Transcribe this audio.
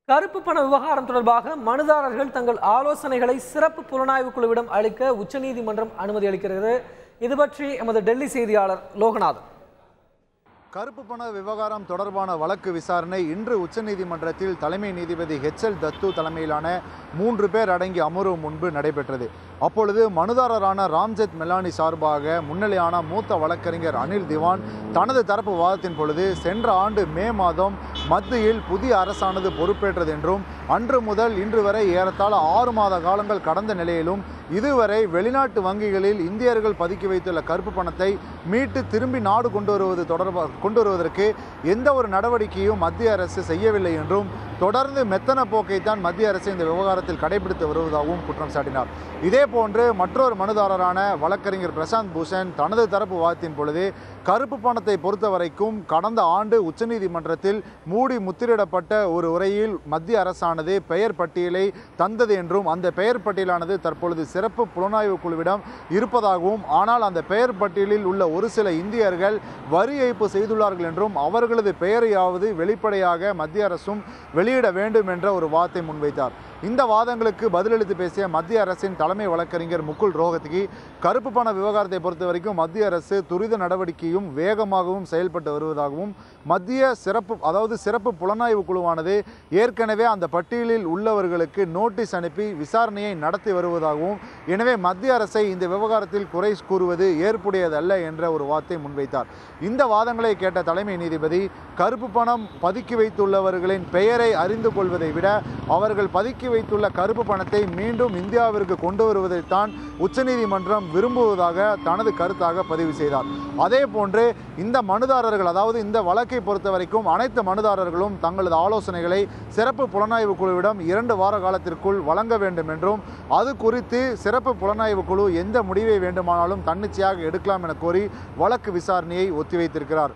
கருப்பு பண விவகாரம் தொடர்பாக மனுதாரர்கள் தங்கள் ஆலோசனைகளை சிறப்பு புலனாய்வு குழுவிடம் அளிக்க உச்சநீதிமன்றம் அனுமதி அளிக்கிறது. இது பற்றி எமது டெல்லி செய்தியாளர் லோகநாதன். கருப்பு பண விவகாரம் தொடர்பான வழக்கு விசாரணை இன்று உச்சநீதிமன்றத்தில் தலைமை நீதிபதி ஹெச்.எல். தத்து தலைமையிலான 3 பேர் அடங்கிய அமர்வு முன்பு நடைபெற்றது. அப்பொழுது மனுதாரரான ராம்ஜெத் மெலானி சார்பாக முன்னிலையான மூத்த வழக்கறிஞர் அனில் திவான் தனது தரப்பு வாதத்தின் பொழுது சென்ற ஆண்டு மே மாதம் மத்தியில் புதிய அரசானது பொறுப்பேற்றது என்றும் அன்று முதல் இன்று வரை ஏறத்தாழ 6 மாத காலங்கள் கடந்த நிலையிலும் இதுவரை வெளிநாட்டு வங்கிகளில் இந்தியர்கள் பதுக்கி வைத்துள்ள கருப்பு பணத்தை மீட்டு திரும்பி நாடு கொண்டு வருவதற்கு எந்த ஒரு நடவடிக்கையும் மத்திய அரசு செய்யவில்லை என்றும் தொடர்ந்து மெத்தன போக்கைத்தான் மத்திய அரசு இந்த விவகாரத்தில் கடைபிடித்து வருவதாகவும் குற்றம் சாட்டினார். இதேபோன்று மற்றொரு மனுதாரரான வழக்கறிஞர் பிரசாந்த் பூஷன் தனது தரப்பு வாதத்தின் பொழுது கருப்பு பணத்தை பொறுத்த வரைக்கும் கடந்த ஆண்டு உச்சநீதிமன்றத்தில் மூடி முத்திரிடப்பட்ட ஒரு உரையில் மத்திய அரசானது பெயர் பட்டியலை தந்தது என்றும் அந்த பெயர் பட்டியலானது தற்பொழுது சிறப்பு புலனாய்வு குழுவிடம் இருப்பதாகவும் ஆனால் அந்த பெயர் பட்டியலில் உள்ள ஒரு சில இந்தியர்கள் வரி ஏய்ப்பு செய்துள்ளார்கள் என்றும் அவர்களது பெயரையாவது வெளிப்படையாக மத்திய அரசும் வெளியிட வேண்டும் என்ற ஒரு வாதத்தை முன்வைத்தார். இந்த வாதங்களுக்கு பதிலளித்து பேசிய மத்திய அரசின் தலைமை வழக்கறிஞர் முகுல் ரோஹத்கி கருப்பு பண விவகாரத்தை பொறுத்த வரைக்கும் மத்திய அரசு துரித நடவடிக்கையும் வேகமாகவும் செயல்பட்டு வருவதாகவும் மத்திய சிறப்பு புலனாய்வு குழுவானது ஏற்கனவே அந்த பட்டியலில் உள்ளவர்களுக்கு நோட்டீஸ் அனுப்பி விசாரணையை நடத்தி வருவதாகவும் எனவே மத்திய அரசை இந்த விவகாரத்தில் குறை கூறுவது ஏற்புடையதல்ல என்ற ஒரு வாதத்தை முன்வைத்தார். இந்த வாதங்களை கேட்ட தலைமை நீதிபதி கருப்பு பணம் பதுக்கி வைத்துள்ளவர்களின் பெயரை அறிந்து கொள்வதை விட அவர்கள் பதுக்கி வைத்துள்ள கருப்பு பணத்தை மீண்டும் இந்தியாவிற்கு கொண்டு வருவதைத்தான் உச்சநீதிமன்றம் விரும்புவதாக தனது கருத்தாக பதிவு செய்தார். அதே போன்று இந்த மனுதாரர்கள் அதாவது இந்த வழக்கை பொறுத்த வரைக்கும் அனைத்து மனுதாரர்களும் தங்களது ஆலோசனைகளை சிறப்பு புலனாய்வு குழுவிடம் 2 வார காலத்திற்குள் வழங்க வேண்டும் என்றும் அது குறித்து சிறப்பு புலனாய்வு குழு எந்த முடிவை வேண்டுமானாலும் தன்னிச்சையாக எடுக்கலாம் என கோரி வழக்கு விசாரணையை ஒத்திவைத்திருக்கிறார்.